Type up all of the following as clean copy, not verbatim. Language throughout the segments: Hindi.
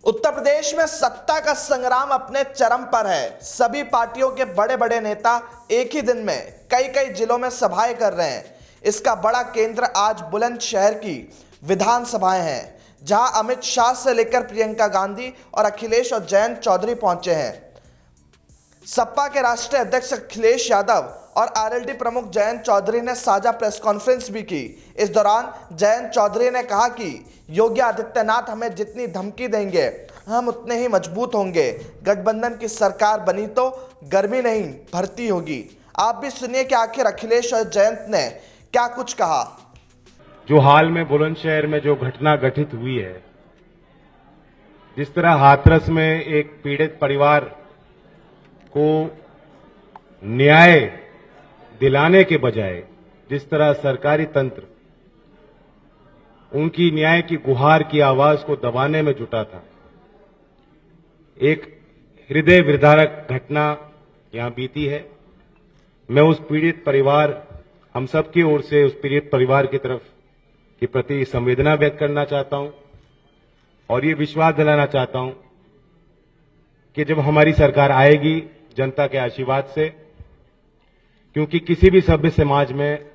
उत्तर प्रदेश में सत्ता का संग्राम अपने चरम पर है। सभी पार्टियों के बड़े बड़े नेता एक ही दिन में कई कई जिलों में सभाएं कर रहे हैं। इसका बड़ा केंद्र आज बुलंदशहर की विधानसभाएं हैं, जहां अमित शाह से लेकर प्रियंका गांधी और अखिलेश और जयंत चौधरी पहुंचे हैं। सपा के राष्ट्रीय अध्यक्ष अखिलेश यादव और आरएलडी प्रमुख जयंत चौधरी ने साझा प्रेस कॉन्फ्रेंस भी की। इस दौरान जयंत चौधरी ने कहा कि योगी आदित्यनाथ हमें जितनी धमकी देंगे हम उतने ही मजबूत होंगे। गठबंधन की सरकार बनी तो गर्मी नहीं भर्ती होगी। आप भी सुनिए कि आखिर अखिलेश और जयंत ने क्या कुछ कहा। जो हाल में बुलंदशहर में जो घटना घटित हुई है, जिस तरह हाथरस में एक पीड़ित परिवार को न्याय दिलाने के बजाय जिस तरह सरकारी तंत्र उनकी न्याय की गुहार की आवाज को दबाने में जुटा था, एक हृदय विदारक घटना यहां बीती है। मैं उस पीड़ित परिवार, हम सबकी ओर से उस पीड़ित परिवार की तरफ के प्रति संवेदना व्यक्त करना चाहता हूं और ये विश्वास दिलाना चाहता हूं कि जब हमारी सरकार आएगी जनता के आशीर्वाद से, क्योंकि किसी भी सभ्य समाज में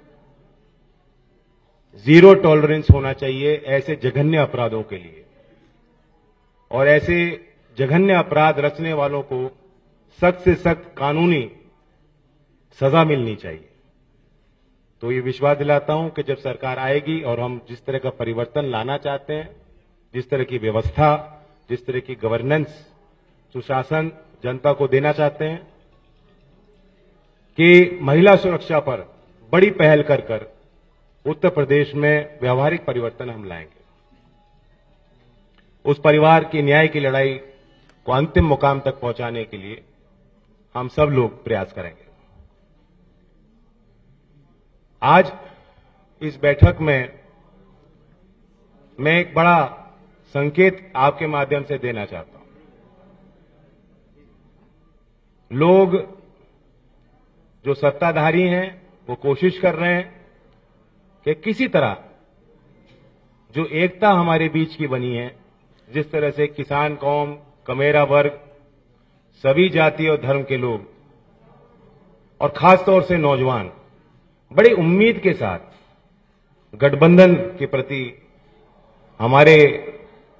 जीरो टॉलरेंस होना चाहिए ऐसे जघन्य अपराधों के लिए, और ऐसे जघन्य अपराध रचने वालों को सख्त से सख्त कानूनी सजा मिलनी चाहिए। तो ये विश्वास दिलाता हूं कि जब सरकार आएगी और हम जिस तरह का परिवर्तन लाना चाहते हैं, जिस तरह की व्यवस्था, जिस तरह की गवर्नेंस, सुशासन जनता को देना चाहते हैं, कि महिला सुरक्षा पर बड़ी पहल कर कर उत्तर प्रदेश में व्यवहारिक परिवर्तन हम लाएंगे। उस परिवार की न्याय की लड़ाई को अंतिम मुकाम तक पहुंचाने के लिए हम सब लोग प्रयास करेंगे। आज इस बैठक में मैं एक बड़ा संकेत आपके माध्यम से देना चाहता हूं। लोग जो सत्ताधारी हैं वो कोशिश कर रहे हैं कि किसी तरह जो एकता हमारे बीच की बनी है, जिस तरह से किसान कौम, कमेरा वर्ग, सभी जाति और धर्म के लोग और खासतौर से नौजवान बड़ी उम्मीद के साथ गठबंधन के प्रति हमारे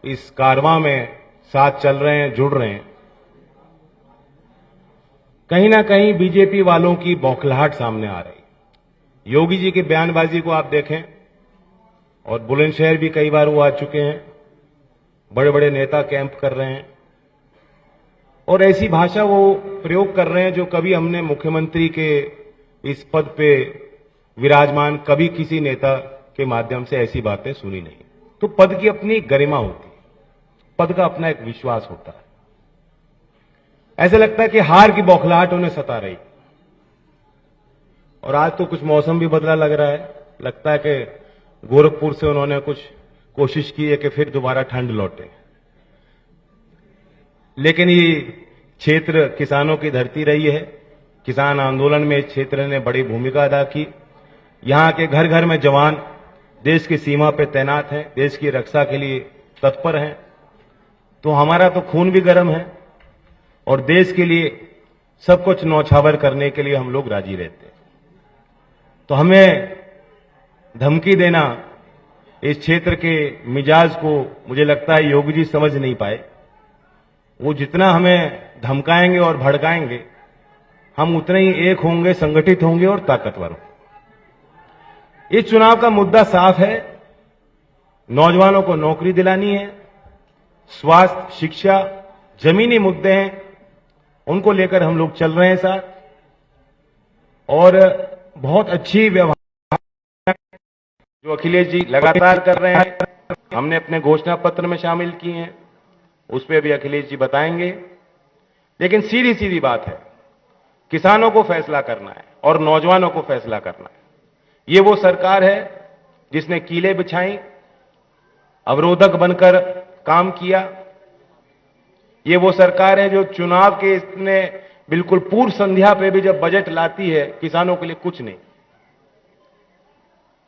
इस कारवां में साथ चल रहे हैं, जुड़ रहे हैं, कहीं ना कहीं बीजेपी वालों की बौखलाहट सामने आ रही। योगी जी की बयानबाजी को आप देखें, और बुलंदशहर भी कई बार वो आ चुके हैं, बड़े बड़े नेता कैंप कर रहे हैं और ऐसी भाषा वो प्रयोग कर रहे हैं जो कभी हमने मुख्यमंत्री के इस पद पे विराजमान कभी किसी नेता के माध्यम से ऐसी बातें सुनी नहीं। तो पद की अपनी गरिमा होती है, पद का अपना एक विश्वास होता है। ऐसा लगता है कि हार की बौखलाहट उन्हें सता रही, और आज तो कुछ मौसम भी बदला लग रहा है। लगता है कि गोरखपुर से उन्होंने कुछ कोशिश की है कि फिर दोबारा ठंड लौटे। लेकिन ये क्षेत्र किसानों की धरती रही है, किसान आंदोलन में इस क्षेत्र ने बड़ी भूमिका अदा की। यहां के घर घर में जवान देश की सीमा पर तैनात हैं, देश की रक्षा के लिए तत्पर हैं। तो हमारा तो खून भी गर्म है और देश के लिए सब कुछ न्यौछावर करने के लिए हम लोग राजी रहते हैं। तो हमें धमकी देना, इस क्षेत्र के मिजाज को मुझे लगता है योगी जी समझ नहीं पाए। वो जितना हमें धमकाएंगे और भड़काएंगे, हम उतने ही एक होंगे, संगठित होंगे और ताकतवर होंगे। इस चुनाव का मुद्दा साफ है, नौजवानों को नौकरी दिलानी है, स्वास्थ्य, शिक्षा, जमीनी मुद्दे हैं, उनको लेकर हम लोग चल रहे हैं साथ। और बहुत अच्छी व्यवहार जो अखिलेश जी लगातार कर रहे हैं, हमने अपने घोषणा पत्र में शामिल की हैं, उस पर भी अखिलेश जी बताएंगे। लेकिन सीधी सीधी बात है, किसानों को फैसला करना है और नौजवानों को फैसला करना है। ये वो सरकार है जिसने कीलें बिछाई, अवरोधक बनकर काम किया। ये वो सरकार है जो चुनाव के इतने बिल्कुल पूर्व संध्या पे भी जब बजट लाती है, किसानों के लिए कुछ नहीं।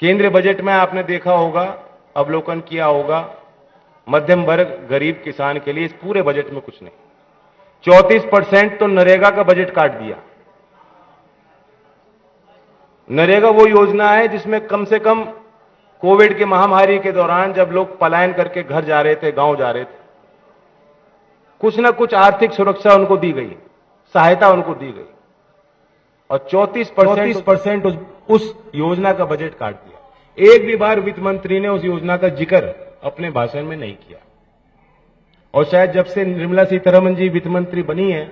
केंद्रीय बजट में आपने देखा होगा, अवलोकन किया होगा मध्यम वर्ग गरीब किसान के लिए इस पूरे बजट में कुछ नहीं। 34% तो नरेगा का बजट काट दिया। नरेगा वो योजना है जिसमें कम से कम कोविड की महामारी के दौरान जब लोग पलायन करके घर जा रहे थे, गांव जा रहे थे, कुछ ना कुछ आर्थिक सुरक्षा उनको दी गई, सहायता उनको दी गई, और 34% उस योजना का बजट काट दिया। एक भी बार वित्त मंत्री ने उस योजना का जिक्र अपने भाषण में नहीं किया। और शायद जब से निर्मला सीतारमण जी वित्त मंत्री बनी है,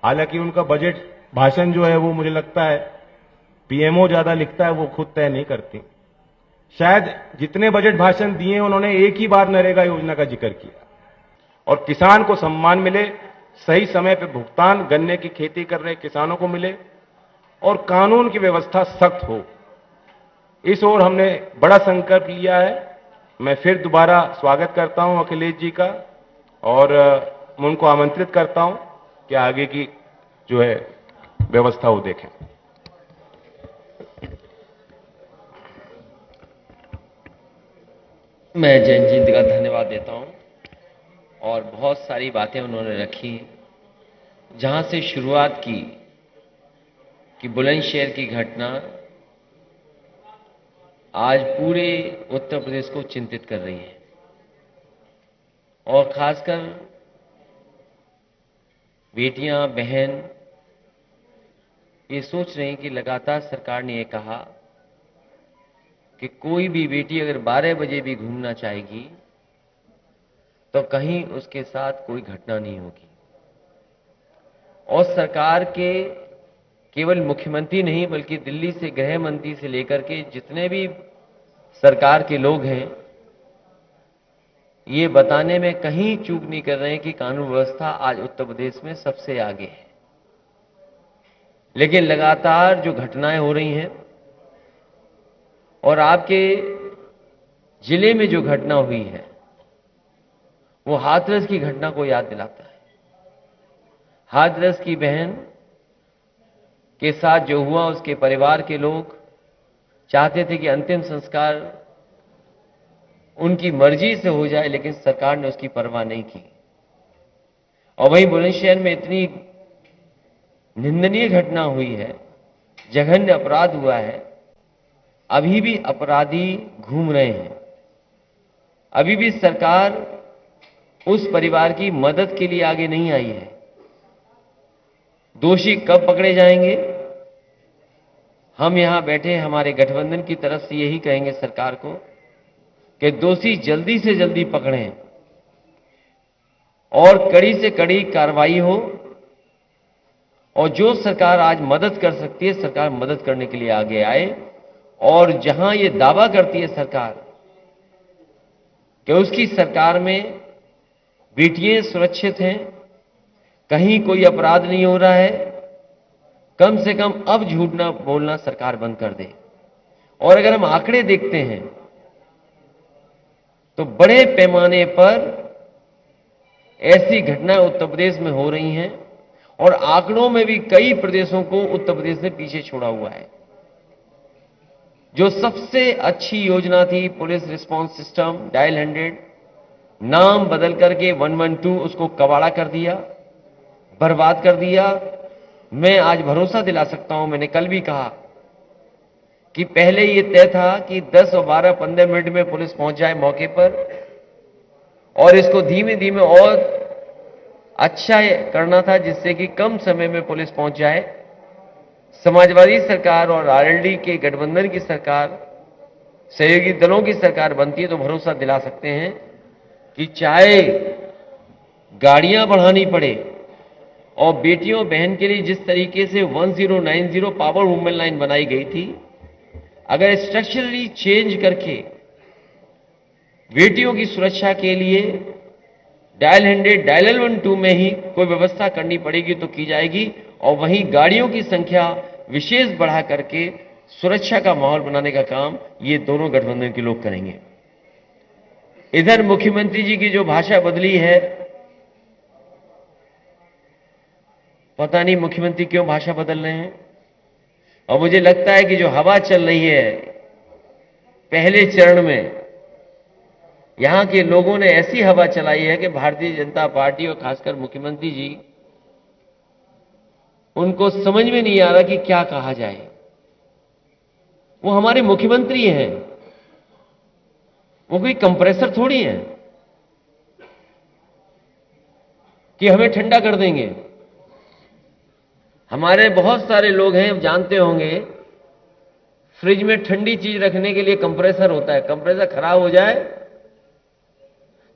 हालांकि उनका बजट भाषण जो है वो मुझे लगता है पीएमओ ज्यादा लिखता है, वो खुद तय नहीं करती। शायद जितने बजट भाषण दिए उन्होंने एक ही बार नरेगा योजना का जिक्र किया। और किसान को सम्मान मिले, सही समय पर भुगतान गन्ने की खेती कर रहे किसानों को मिले, और कानून की व्यवस्था सख्त हो, इस ओर हमने बड़ा संकल्प लिया है। मैं फिर दोबारा स्वागत करता हूं अखिलेश जी का, और मैं उनको आमंत्रित करता हूं कि आगे की जो है व्यवस्था वो देखें। मैं जैन जी का धन्यवाद देता हूं, और बहुत सारी बातें उन्होंने रखी, जहां से शुरुआत की कि बुलंदशहर की घटना आज पूरे उत्तर प्रदेश को चिंतित कर रही है, और खासकर बेटियां, बहन ये सोच रहे हैं कि लगातार सरकार ने ये कहा कि कोई भी बेटी अगर 12 बजे भी घूमना चाहेगी तो कहीं उसके साथ कोई घटना नहीं होगी। और सरकार के केवल मुख्यमंत्री नहीं बल्कि दिल्ली से गृह मंत्री से लेकर के जितने भी सरकार के लोग हैं, ये बताने में कहीं चूक नहीं कर रहे हैं कि कानून व्यवस्था आज उत्तर प्रदेश में सबसे आगे है। लेकिन लगातार जो घटनाएं हो रही हैं, और आपके जिले में जो घटना हुई है वो हाथरस की घटना को याद दिलाता है। हाथरस की बहन के साथ जो हुआ, उसके परिवार के लोग चाहते थे कि अंतिम संस्कार उनकी मर्जी से हो जाए, लेकिन सरकार ने उसकी परवाह नहीं की। और वहीं बुलंदशहर में इतनी निंदनीय घटना हुई है, जघन्य अपराध हुआ है, अभी भी अपराधी घूम रहे हैं। अभी भी सरकार उस परिवार की मदद के लिए आगे नहीं आई है। दोषी कब पकड़े जाएंगे? हम यहां बैठे हमारे गठबंधन की तरफ से यही कहेंगे सरकार को कि दोषी जल्दी से जल्दी पकड़ें और कड़ी से कड़ी कार्रवाई हो, और जो सरकार आज मदद कर सकती है, सरकार मदद करने के लिए आगे आए। और जहां ये दावा करती है सरकार कि उसकी सरकार में बेटियां सुरक्षित हैं, कहीं कोई अपराध नहीं हो रहा है, कम से कम अब झूठ ना बोलना सरकार बंद कर दे। और अगर हम आंकड़े देखते हैं तो बड़े पैमाने पर ऐसी घटनाएं उत्तर प्रदेश में हो रही हैं, और आंकड़ों में भी कई प्रदेशों को उत्तर प्रदेश ने पीछे छोड़ा हुआ है। जो सबसे अच्छी योजना थी पुलिस रिस्पांस सिस्टम डायल 100, नाम बदल करके 112 उसको कबाड़ा कर दिया, बर्बाद कर दिया। मैं आज भरोसा दिला सकता हूं, मैंने कल भी कहा कि पहले ये तय था कि 10 और 12, 15 मिनट में पुलिस पहुंच जाए मौके पर, और इसको धीमे धीमे और अच्छा करना था जिससे कि कम समय में पुलिस पहुंच जाए। समाजवादी सरकार और आरएलडी के गठबंधन की सरकार, सहयोगी दलों की सरकार बनती है तो भरोसा दिला सकते हैं कि चाहे गाड़ियां बढ़ानी पड़े, और बेटियों बहन के लिए जिस तरीके से 1090 पावर वुमेन लाइन बनाई गई थी, अगर स्ट्रक्चरली चेंज करके बेटियों की सुरक्षा के लिए डायल 100, डायल 112 में ही कोई व्यवस्था करनी पड़ेगी तो की जाएगी। और वहीं गाड़ियों की संख्या विशेष बढ़ा करके सुरक्षा का माहौल बनाने का काम ये दोनों गठबंधन के लोग करेंगे। इधर मुख्यमंत्री जी की जो भाषा बदली है, पता नहीं मुख्यमंत्री क्यों भाषा बदल रहे हैं। और मुझे लगता है कि जो हवा चल रही है पहले चरण में, यहां के लोगों ने ऐसी हवा चलाई है कि भारतीय जनता पार्टी और खासकर मुख्यमंत्री जी, उनको समझ में नहीं आ रहा कि क्या कहा जाए। वो हमारे मुख्यमंत्री हैं, वो कोई कंप्रेसर थोड़ी है कि हमें ठंडा कर देंगे। हमारे बहुत सारे लोग हैं, जानते होंगे, फ्रिज में ठंडी चीज रखने के लिए कंप्रेसर होता है। कंप्रेसर खराब हो जाए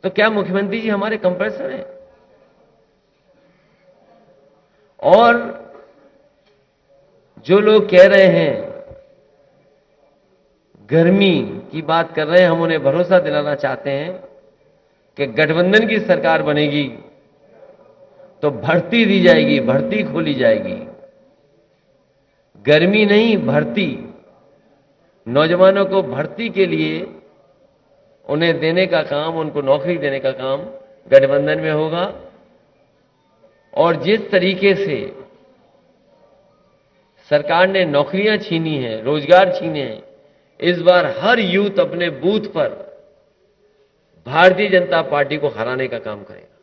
तो क्या मुख्यमंत्री जी हमारे कंप्रेसर हैं? और जो लोग कह रहे हैं, गर्मी की बात कर रहे हैं, हम उन्हें भरोसा दिलाना चाहते हैं कि गठबंधन की सरकार बनेगी तो भर्ती दी जाएगी, भर्ती खोली जाएगी। गर्मी नहीं, भर्ती। नौजवानों को भर्ती के लिए उन्हें देने का काम, उनको नौकरी देने का काम गठबंधन में होगा। और जिस तरीके से सरकार ने नौकरियां छीनी हैं, रोजगार छीने हैं, इस बार हर यूथ अपने बूथ पर भारतीय जनता पार्टी को हराने का काम करेगा।